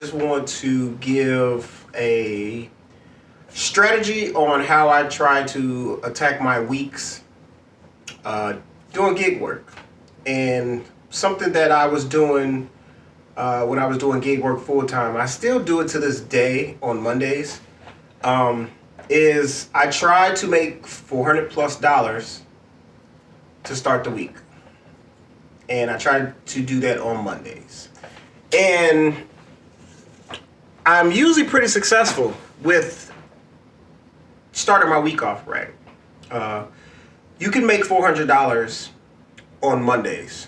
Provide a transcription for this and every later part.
Just want to give a strategy on how I try to attack my weeks doing gig work. And something that I was doing when I was doing gig work full time, I still do it to this day on Mondays, is I try to make $400+ to start the week. And I try to do that on Mondays. And I'm usually pretty successful with starting my week off right. You can make $400 on Mondays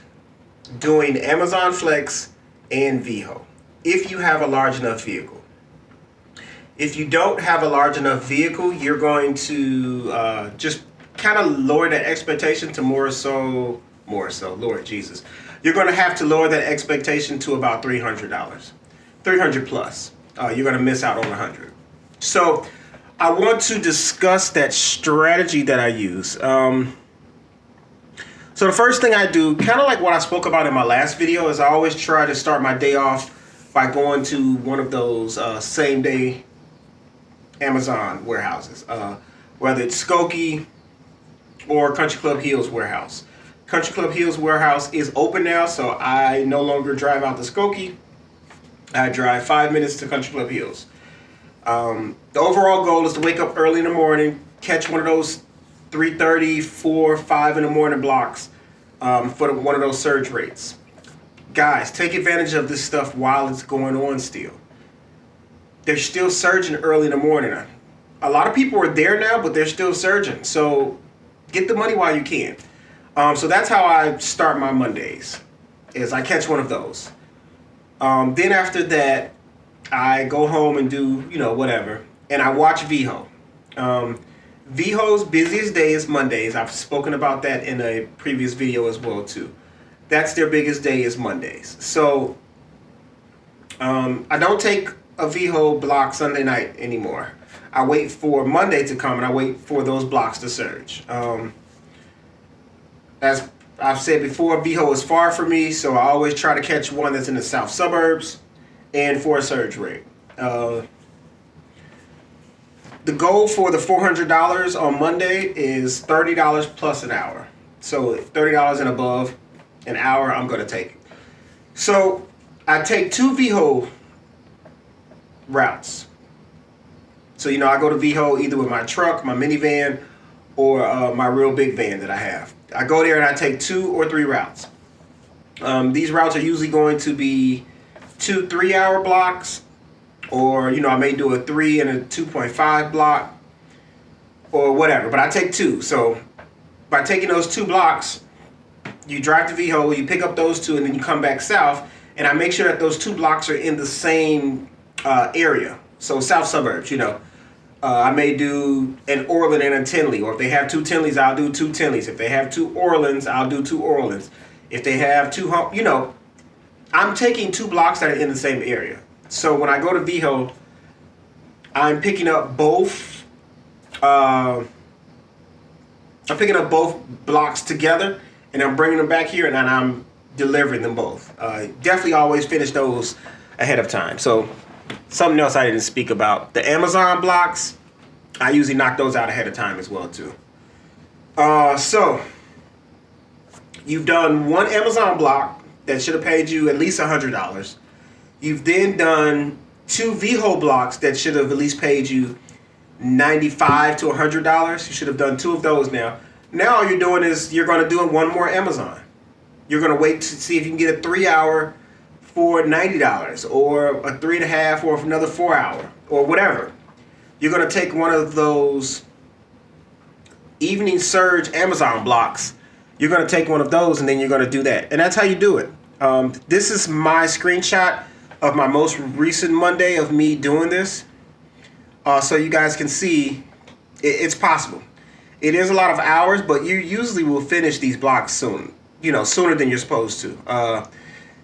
doing Amazon Flex and Veho if you have a large enough vehicle. If you don't have a large enough vehicle, you're going to just kind of lower that expectation to more so, Lord Jesus. You're going to have to lower that expectation to about $300. 300 plus. You're going to miss out on 100. So I want to discuss that strategy that I use. So the first thing I do, kind of like what I spoke about in my last video, is I always try to start my day off by going to one of those same day Amazon warehouses, whether it's Skokie or Country Club Hills warehouse. Country Club Hills warehouse is open now, so I no longer drive out to Skokie. I drive 5 minutes to Country Club Hills. The overall goal is to wake up early in the morning, catch one of those 3:30, 4, 5 in the morning blocks for one of those surge rates. Guys, take advantage of this stuff while it's going on still. They're still surging early in the morning. A lot of people are there now, but they're still surging. So get the money while you can. So that's how I start my Mondays, is I catch one of those. Then after that, I go home and do, whatever. And I watch Veho. Veho's busiest day is Mondays. I've spoken about that in a previous video as well, too. That's their biggest day is Mondays. So I don't take a Veho block Sunday night anymore. I wait for Monday to come and I wait for those blocks to surge. As I've said before, Veho is far from me, so I always try to catch one that's in the south suburbs and for a surge rate. The goal for the $400 on Monday is $30 plus an hour. So $30 and above an hour, I'm going to take it. So I take 2 Veho routes. So, I go to Veho either with my truck, my minivan, or my real big van that I have. I go there and I take 2 or 3 routes. These routes are usually going to be 2 3-hour blocks, or I may do a 3 and a 2.5 block, or whatever. But I take 2. So by taking those 2 blocks, you drive to Veho, you pick up those 2, and then you come back south. And I make sure that those 2 blocks are in the same area. So south suburbs, I may do an Orland and a Tinley, or if they have 2 Tinleys, I'll do 2 Tinleys. If they have 2 Orlands, I'll do 2 Orlands. If they have 2, I'm taking 2 blocks that are in the same area. So when I go to Veho, I'm picking up both. I'm picking up both blocks together, and I'm bringing them back here, and I'm delivering them both. Definitely always finish those ahead of time. So something else I didn't speak about. The Amazon blocks, I usually knock those out ahead of time as well, too. So you've done 1 Amazon block that should have paid you at least $100. You've then done 2 Veho blocks that should have at least paid you $95 to $100. You should have done 2 of those now. Now all you're doing is you're going to do 1 more Amazon. You're going to wait to see if you can get a 3-hour for $90, or a 3.5, or another 4-hour, or whatever. You're going to take one of those evening surge Amazon blocks. You're going to take one of those, and then you're going to do that. And that's how you do it. This is my screenshot of my most recent Monday of me doing this. So you guys can see it's possible. It is a lot of hours, but you usually will finish these blocks soon. Sooner than you're supposed to.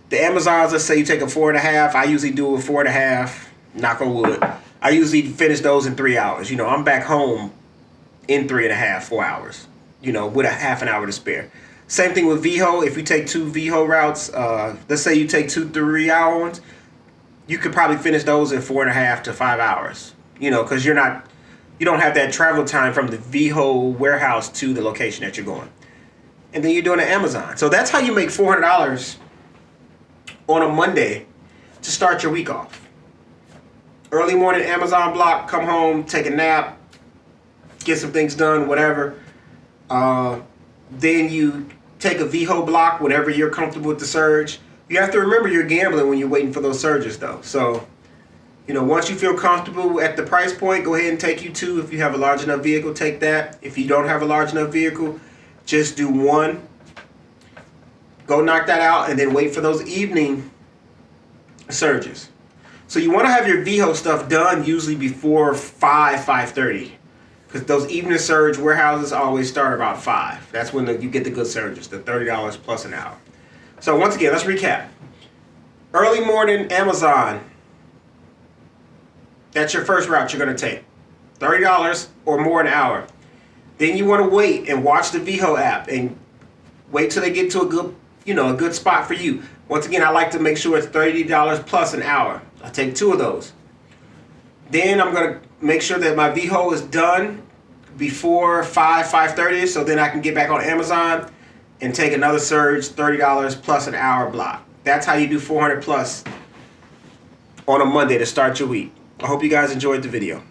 The Amazons, let's say you take a 4.5. I usually do a 4.5. Knock on wood. I usually finish those in 3 hours. I'm back home in 3.5, 4 hours. With a half an hour to spare. Same thing with Veho. If you take 2 Veho routes, let's say you take 2 3-hour ones, you could probably finish those in 4.5 to 5 hours. You know, because you don't have that travel time from the Veho warehouse to the location that you're going. And then you're doing it Amazon. So that's how you make $400 on a Monday to start your week off. Early morning Amazon block, come home, take a nap, get some things done, whatever. Then you take a Veho block whenever you're comfortable with the surge. You have to remember you're gambling when you're waiting for those surges though. So, you know, once you feel comfortable at the price point, go ahead and take you two. If you have a large enough vehicle, take that. If you don't have a large enough vehicle, just do one. Go knock that out and then wait for those evening surges. So you want to have your Veho stuff done usually before 5:30. Because those evening surge warehouses always start about 5. That's when you get the good surges, the $30 plus an hour. So once again, let's recap. Early morning Amazon. That's your first route you're going to take. $30 or more an hour. Then you want to wait and watch the Veho app and wait till they get to a good spot for you. Once again, I like to make sure it's $30 plus an hour. I take 2 of those. Then I'm going to make sure that my Veho is done before 5:30, so then I can get back on Amazon and take another surge, $30 plus an hour block. That's how you do 400 plus on a Monday to start your week. I hope you guys enjoyed the video.